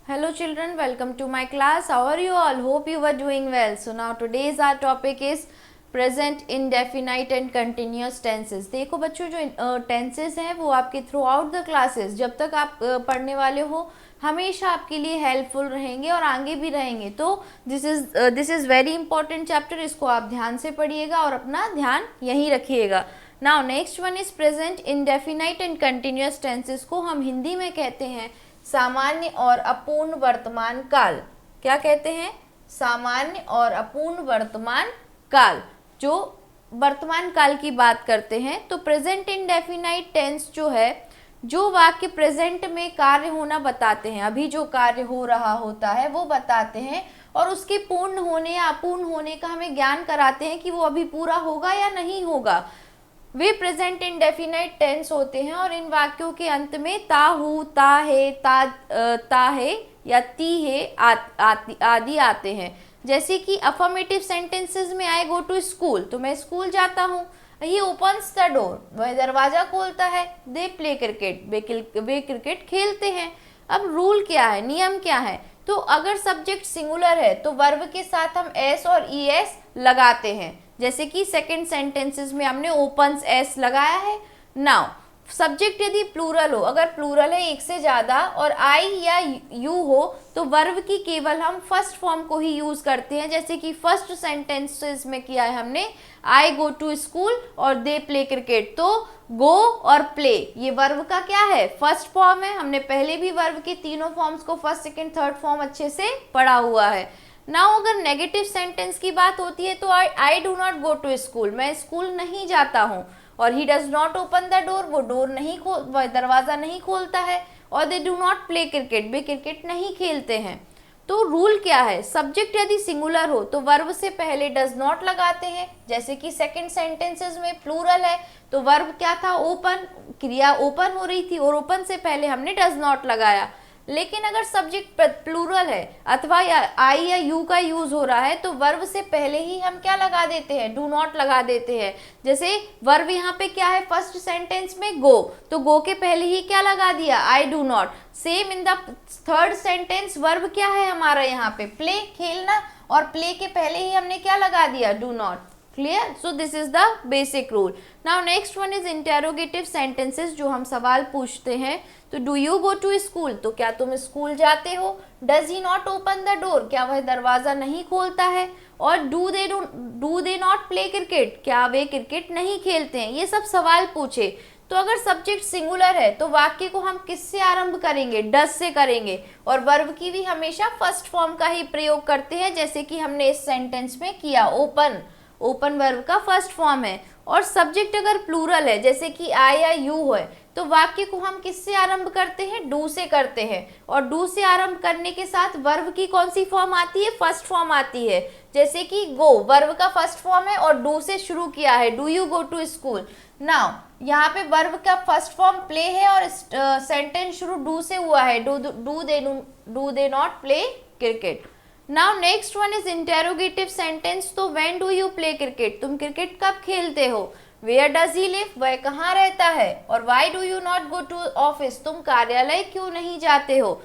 Hello children, welcome to my class. How are you all? Hope you were doing well. So now today's our topic is present indefinite and continuous tenses. देखो बच्चों, जो tenses हैं वो आपके through out the classes जब तक आप पढ़ने वाले हो हमेशा आपके लिए हेल्पफुल रहेंगे और आगे भी रहेंगे. तो this is very important chapter. इसको आप ध्यान से पढ़िएगा और अपना ध्यान यहीं रखिएगा. Now next one is present indefinite and continuous tenses को हम हिंदी में कहते हैं सामान्य और अपूर्ण वर्तमान काल. क्या कहते हैं? सामान्य और अपूर्ण वर्तमान काल. जो वर्तमान काल की बात करते हैं तो प्रेजेंट इंडेफिनाइट टेंस जो है, जो वाक्य प्रेजेंट में कार्य होना बताते हैं, अभी जो कार्य हो रहा होता है वो बताते हैं और उसके पूर्ण होने या अपूर्ण होने का हमें ज्ञान कराते हैं कि वो अभी पूरा होगा या नहीं होगा. वे प्रेजेंट इंडेफिनाइट टेंस होते हैं और इन वाक्यों के अंत में ता हूँ, ता है, ता है या ती है आदि आते हैं. जैसे कि अफर्मेटिव सेंटेंसेस में आई गो टू स्कूल, तो मैं स्कूल जाता हूँ. ही ओपन्स द डोर, वह दरवाजा खोलता है. दे प्ले क्रिकेट, वे क्रिकेट खेलते हैं. अब रूल क्या है, नियम क्या है? तो अगर सब्जेक्ट सिंगुलर है तो वर्ब के साथ हम एस और ई एस लगाते हैं. जैसे कि सेकंड सेंटेंसेस में हमने ओपन्स एस लगाया है. नाउ सब्जेक्ट यदि प्लूरल हो, अगर प्लूरल है एक से ज़्यादा और आई या यू हो तो वर्ब की केवल हम फर्स्ट फॉर्म को ही यूज़ करते हैं. जैसे कि फर्स्ट सेंटेंसेस में किया है हमने आई गो टू स्कूल और दे प्ले क्रिकेट. तो गो और प्ले ये वर्ब का क्या है? फर्स्ट फॉर्म है. हमने पहले भी वर्ब के तीनों फॉर्म्स को फर्स्ट सेकेंड थर्ड फॉर्म अच्छे से पढ़ा हुआ है. नाउ अगर नेगेटिव सेंटेंस की बात होती है तो I do not go to school, मैं स्कूल नहीं जाता हूँ. और he does not open the door, वो डोर नहीं वह दरवाज़ा नहीं खोलता है. और they do not play cricket, वे क्रिकेट नहीं खेलते हैं. तो रूल क्या है? सब्जेक्ट यदि सिंगुलर हो तो वर्ब से पहले डज नॉट लगाते हैं. जैसे कि सेकंड सेंटेंसेस में प्लूरल है तो वर्ब क्या था? ओपन, क्रिया ओपन हो रही थी और ओपन से पहले हमने डज नॉट लगाया. लेकिन अगर सब्जेक्ट प्लूरल है अथवा या आई या यू का यूज हो रहा है तो वर्ब से पहले ही हम क्या लगा देते हैं? डू नॉट लगा देते हैं. जैसे वर्ब यहाँ पे क्या है? फर्स्ट सेंटेंस में गो, तो गो के पहले ही क्या लगा दिया? आई do not. Same in the third sentence verb क्या है हमारा यहाँ पे? प्ले, खेलना, और प्ले के पहले ही हमने क्या लगा दिया? Do not. Clear? So this is the basic rule. Now next one is interrogative sentences, जो हम सवाल पूछते हैं. तो do you go to school, तो क्या तुम स्कूल जाते हो? Does he not open the door, क्या वह दरवाजा नहीं खोलता है? और do they not play cricket, क्या वे क्रिकेट नहीं खेलते हैं? ये सब सवाल पूछे. तो अगर सब्जेक्ट सिंगुलर है तो वाक्य को हम किससे आरंभ करेंगे? डज से करेंगे. और वर्ब की भी हमेशा फर्स्ट फॉर्म का ही प्रयोग करते हैं, जैसे कि हमने इस सेंटेंस में किया. ओपन, ओपन वर्ब का फर्स्ट फॉर्म है. और सब्जेक्ट अगर प्लूरल है जैसे कि आई या यू है तो वाक्य को हम किससे आरंभ करते हैं? डू से करते हैं. और डू से आरंभ करने के साथ वर्ब की कौन सी फॉर्म आती है? फर्स्ट फॉर्म आती है. जैसे कि गो वर्ब का फर्स्ट फॉर्म है और डू से शुरू किया है. Do you go to school. Now यहाँ पे वर्ब का फर्स्ट फॉर्म प्ले है और सेंटेंस शुरू डू से हुआ है. Do they not play cricket. Now next one is interrogative sentence. तो when do you play cricket, तुम क्रिकेट कब खेलते हो? वेयर डज ही लिव, वह कहाँ रहता है? और why do you not go to office, तुम कार्यालय क्यों नहीं जाते हो?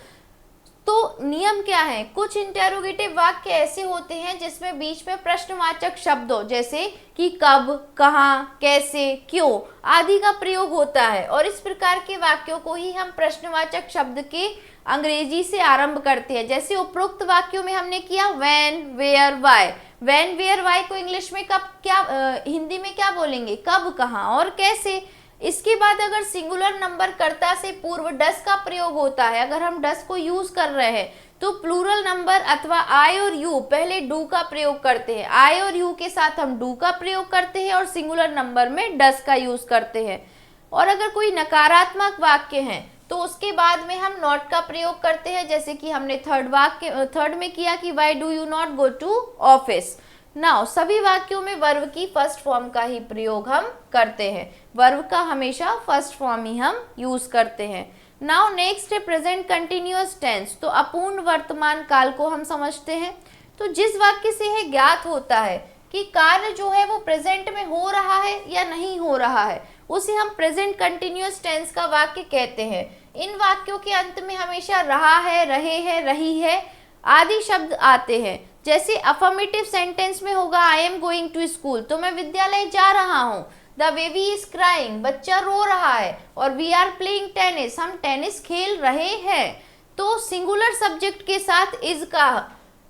तो नियम क्या है? कुछ इंटेरोगेटिव वाक्य ऐसे होते हैं जिसमें बीच में प्रश्नवाचक शब्द हो, जैसे कि कब, कहाँ, कैसे, क्यों आदि का प्रयोग होता है. और इस प्रकार के वाक्यों को ही हम प्रश्नवाचक शब्द के अंग्रेजी से आरंभ करते हैं. जैसे उपरोक्त वाक्यों में हमने किया when, where, why. When, where, why को इंग्लिश में कब, क्या हिंदी में क्या बोलेंगे? कब, कहाँ और कैसे. इसके बाद अगर सिंगुलर नंबर कर्ता से पूर्व डस का प्रयोग होता है, अगर हम डस को यूज कर रहे हैं तो प्लूरल नंबर अथवा आई और यू पहले डू का प्रयोग करते हैं. आई और यू के साथ हम डू का प्रयोग करते हैं और सिंगुलर नंबर में डस का यूज करते हैं. और अगर कोई नकारात्मक वाक्य है तो उसके बाद में हम नॉट का प्रयोग करते हैं, जैसे कि हमने थर्ड में किया कि why do you not go to office. Now सभी वाक्यों में वर्ब की फर्स्ट फॉर्म का ही प्रयोग हम करते हैं. वर्ब का हमेशा फर्स्ट फॉर्म ही हम यूज करते हैं. नाउ नेक्स्ट है प्रेजेंट कंटिन्यूअस टेंस. तो अपूर्ण वर्तमान काल को हम समझते हैं. तो जिस वाक्य से यह ज्ञात होता है कि कार्य जो है वो प्रेजेंट में हो रहा है या नहीं हो रहा है, उसे हम प्रेजेंट कंटिन्यूअस टेंस का वाक्य कहते हैं. इन वाक्यों के अंत में हमेशा रहा है, रहे हैं, रही है आदि शब्द आते हैं। जैसे अफर्मेटिव सेंटेंस में होगा I am going to school, तो मैं विद्यालय जा रहा हूँ। द बेबी इज क्राइंग, बच्चा रो रहा है। और वी आर प्लेइंग टेनिस, हम टेनिस खेल रहे हैं। तो सिंगुलर सब्जेक्ट के साथ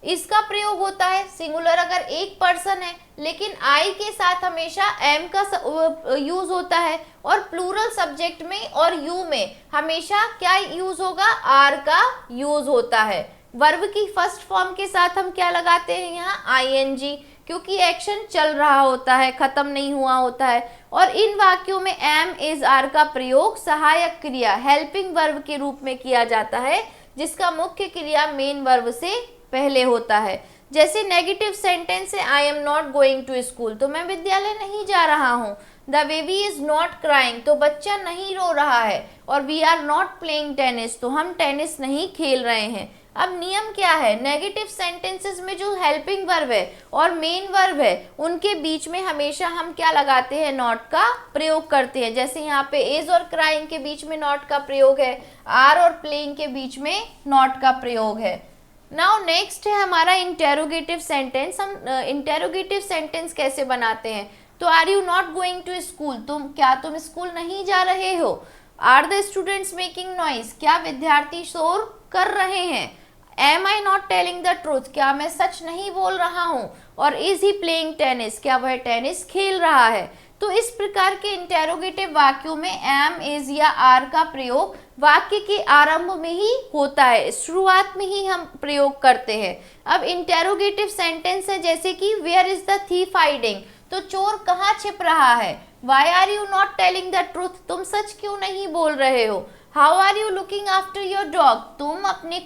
इसका प्रयोग होता है। सिंगुलर अगर एक पर्सन है, लेकिन आई के साथ हमेशा एम का यूज होता है। और प्लूरल सब्जेक्ट में और यू में हमेशा क्या यूज होगा, आर का यूज होता है। वर्ब की फर्स्ट फॉर्म के साथ हम क्या लगाते हैं यहाँ, आईएनजी, क्योंकि एक्शन चल रहा होता है, खत्म नहीं हुआ होता है। और इन वाक्यों में एम इज आर का प्रयोग सहायक क्रिया हेल्पिंग वर्ब के रूप में किया जाता है, जिसका मुख्य क्रिया मेन वर्ब से पहले होता है। जैसे नेगेटिव सेंटेंस है I am not going to school, तो मैं विद्यालय नहीं जा रहा हूँ। The baby is not crying, तो बच्चा नहीं रो रहा है। और we are not playing tennis, तो हम टेनिस नहीं खेल रहे हैं। अब नियम क्या है, नेगेटिव सेंटेंसेस में जो हेल्पिंग वर्ब है और मेन वर्ब है उनके बीच में हमेशा हम क्या लगाते हैं, नॉट का प्रयोग करते हैं। जैसे यहाँ पे इज और क्राइंग के बीच में नॉट का प्रयोग है, आर और प्लेइंग के बीच में नॉट का प्रयोग है। नाउ नेक्स्ट है हमारा इंटेरोगेटिव सेंटेंस। हम इंटेरोगेटिव सेंटेंस कैसे बनाते हैं, तो are you not going to school, तुम स्कूल नहीं जा रहे हो। Are the students making noise, क्या विद्यार्थी शोर कर रहे हैं। Am I not telling the truth, क्या मैं सच नहीं बोल रहा हूँ। और इज ही प्लेइंग टेनिस, क्या वह टेनिस खेल रहा है। तो इस प्रकार के इंटेरोगेटिव वाक्यों में एम, इज या आर का प्रयोग वाक्य के आरंभ में ही होता है, शुरुआत में ही हम प्रयोग करते हैं। अब इंटेरोगेटिव सेंटेंस है जैसे कि where is the thief hiding, तो चोर कहाँ छिप रहा है। Why are you not telling the truth, तुम सच क्यों नहीं बोल रहे हो। How are you looking after your dog, तुम अपने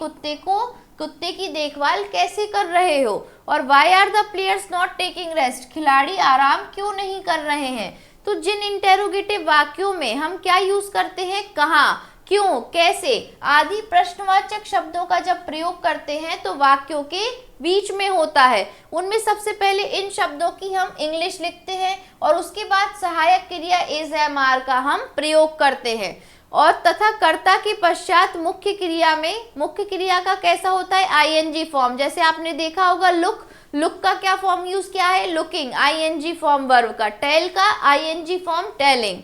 कुत्ते की देखभाल कैसे कर रहे हो। और why are the players not taking rest, खिलाड़ी आराम क्यों नहीं कर रहे हैं। तो जिन इंटेरोगेटिव वाक्यों में हम क्या यूज करते हैं, कहाँ, क्यों, कैसे आदि प्रश्नवाचक शब्दों का जब प्रयोग करते हैं तो वाक्यों के बीच में होता है। उनमें सबसे पहले इन शब्दों की हम इंग्लिश लिखते हैं और उसके बाद सहायक क्रिया इज एम आर का हम प्रयोग करते हैं। और तथा कर्ता के पश्चात मुख्य क्रिया का कैसा होता है, आईएनजी फॉर्म। जैसे आपने देखा होगा लुक का क्या फॉर्म यूज किया है, लुकिंग, आईएनजी फॉर्म वर्ब का। टेल का आईएनजी फॉर्म टेलिंग।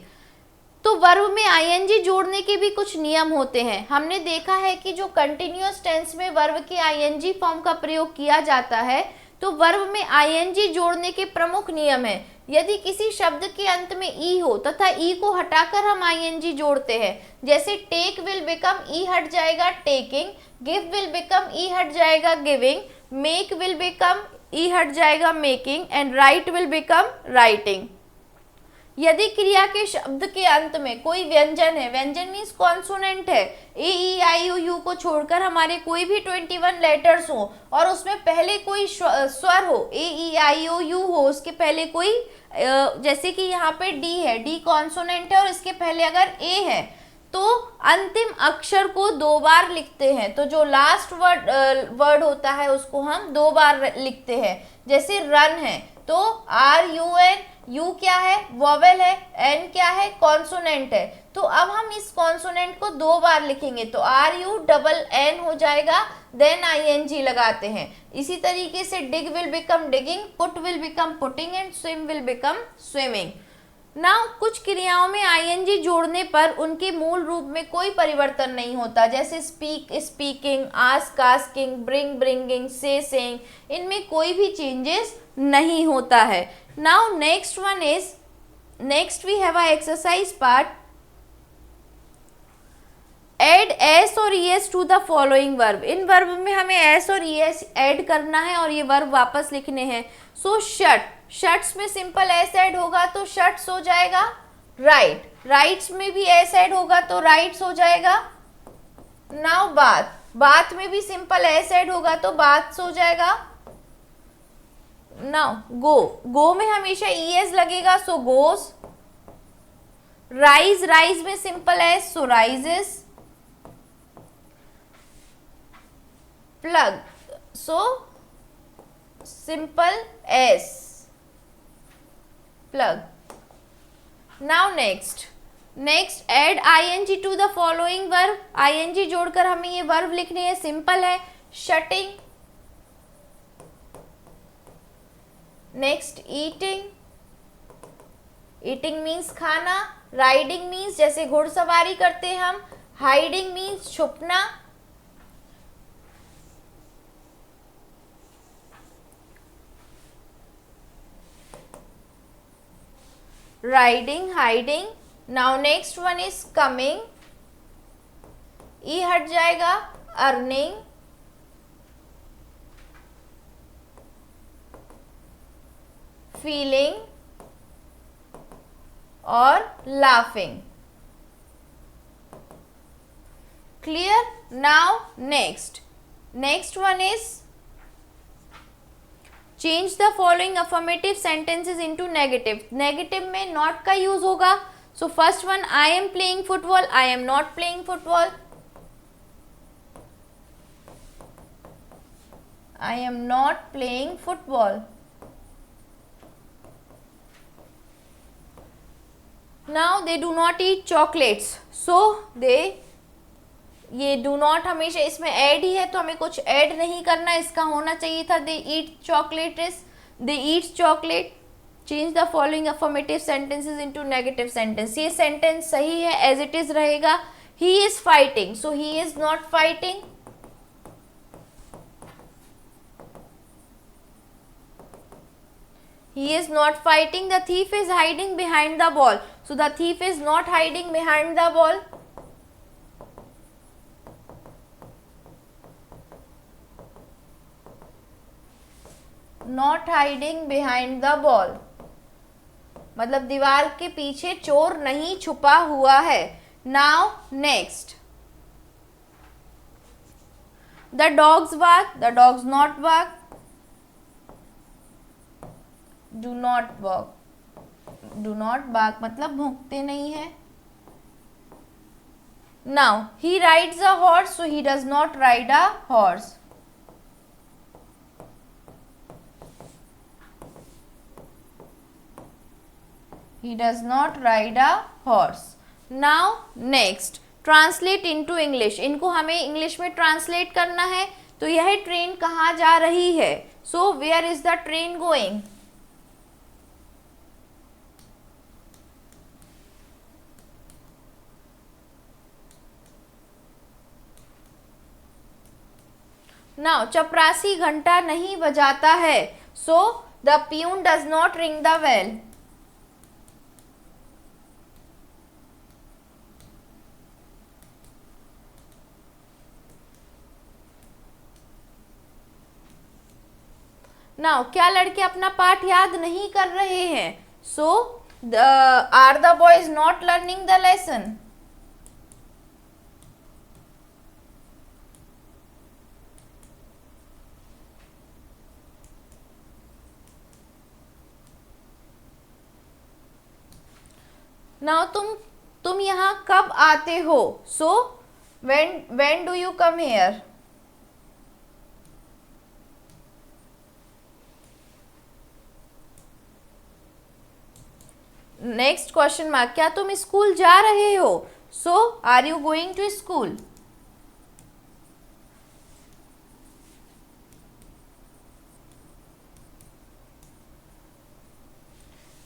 तो वर्ब में आईएनजी जोड़ने के भी कुछ नियम होते हैं। हमने देखा है कि जो कंटिन्यूअस टेंस में वर्ब के आईएनजी फॉर्म का प्रयोग किया जाता है तो वर्ब में आईएनजी जोड़ने के प्रमुख नियम है। यदि किसी शब्द के अंत में ई हो तथा ई को हटाकर हम आईएनजी जोड़ते हैं, जैसे टेक विल बिकम ई हट जाएगा taking, give will become E हट जाएगा giving, make will become E हट जाएगा making and right will become writing. यदि क्रिया के शब्द के अंत में कोई व्यंजन है, व्यंजन मीन्स कॉन्सोनेंट है, ए ई आई ओ यू को छोड़कर हमारे कोई भी 21 लेटर्स हो और उसमें पहले कोई स्वर हो, ए ई आई ओ यू हो, उसके पहले कोई जैसे कि यहाँ पे डी है, डी कॉन्सोनेंट है और इसके पहले अगर ए है तो अंतिम अक्षर को 2 बार लिखते हैं। तो जो लास्ट वर्ड होता है उसको हम 2 बार लिखते हैं। जैसे रन है तो आर यू एन, यू क्या है, वोवेल है, एन क्या है, कॉन्सोनेंट है। तो अब हम इस कॉन्सोनेंट को 2 बार लिखेंगे तो आर यू डबल एन हो जाएगा, देन आईएनजी लगाते हैं। इसी तरीके से dig will become digging, put will become putting and swim will become swimming. Now कुछ क्रियाओं में आईएनजी जोड़ने पर उनके मूल रूप में कोई परिवर्तन नहीं होता, जैसे speak speaking, ask asking, bring bringing, say saying, इनमें कोई भी चेंजेस नहीं होता है। Now next we have a exercise part. Add S और ES to the following verb. इन वर्ब में हमें एस और ईएस ऐड करना है और ये वर्ब वापस लिखने हैं। सो शर्ट्स में सिंपल एस ऐड होगा तो शर्ट्स हो जाएगा राइट, राइट्स में भी एस ऐड होगा तो राइट्स हो जाएगा। नाउ बात में भी सिंपल एस ऐड होगा तो बाथ्स हो जाएगा। नाउ गो में हमेशा ईएस लगेगा सो गोस। राइज में simple S so rises. Plug so simple S plug. Now next next add ING to the following verb, ING जोड़कर हमें ये वर्ब लिखने हैं, सिंपल है, shutting, next eating, eating means खाना, राइडिंग मीन्स जैसे घुड़सवारी करते हैं हम, हाइडिंग मीन्स छुपना, riding, hiding. Now next one is coming, E हट जाएगा, earning, feeling और laughing. Clear? Now next one is change the following affirmative sentences into negative, negative में नॉट का यूज होगा. So first one, I am playing football, I am not playing football, I am not playing football. Now they do not eat chocolates, so they, ये do not हमेशा इसमें add ही है तो हमें कुछ ऐड नहीं करना, इसका होना चाहिए था they eat chocolates, they eats chocolate. Change the following affirmative sentences into negative sentence, ये सेंटेंस सही है, एज इट इज रहेगा. He is fighting, so he is not fighting. He is not fighting. The thief is hiding behind the wall, so the thief is not hiding behind the wall. Not hiding behind the wall मतलब दीवार के पीछे चोर नहीं छुपा हुआ है. Now next, the dogs bark, the dogs not bark, do not bark, do not bark मतलब भौंकते नहीं है. Now he rides a horse, so he does not ride a horse. He does not ride a horse. Now next, translate into English. इनको हमें English में translate करना है. तो यह ट्रेन कहाँ जा रही है? So where is the train going? Now चपरासी घंटा नहीं बजाता है. So the peon does not ring the bell. नाउ क्या लड़के अपना पाठ याद नहीं कर रहे हैं? So are the boys not learning the lesson? Now तुम यहाँ कब आते हो? So when do you come here? Next question mark, क्या तुम स्कूल जा रहे हो? So are you going to school?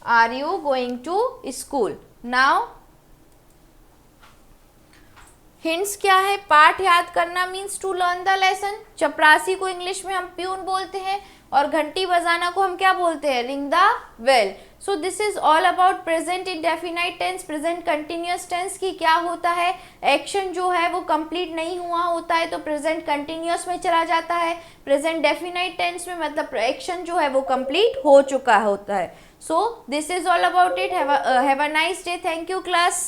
Are you going to school? Now hints क्या है? पाठ याद करना means to learn the lesson. चपरासी को इंग्लिश में हम प्यून बोलते हैं और घंटी बजाना को हम क्या बोलते हैं? Ring the bell. So this is all about present indefinite tense, present continuous tense की क्या होता है, एक्शन जो है वो कंप्लीट नहीं हुआ होता है तो प्रेजेंट कंटिन्यूअस में चला जाता है. प्रेजेंट डेफिनाइट टेंस में मतलब एक्शन जो है वो कंप्लीट हो चुका होता है. सो this is all about it. Have a nice day. Thank you class.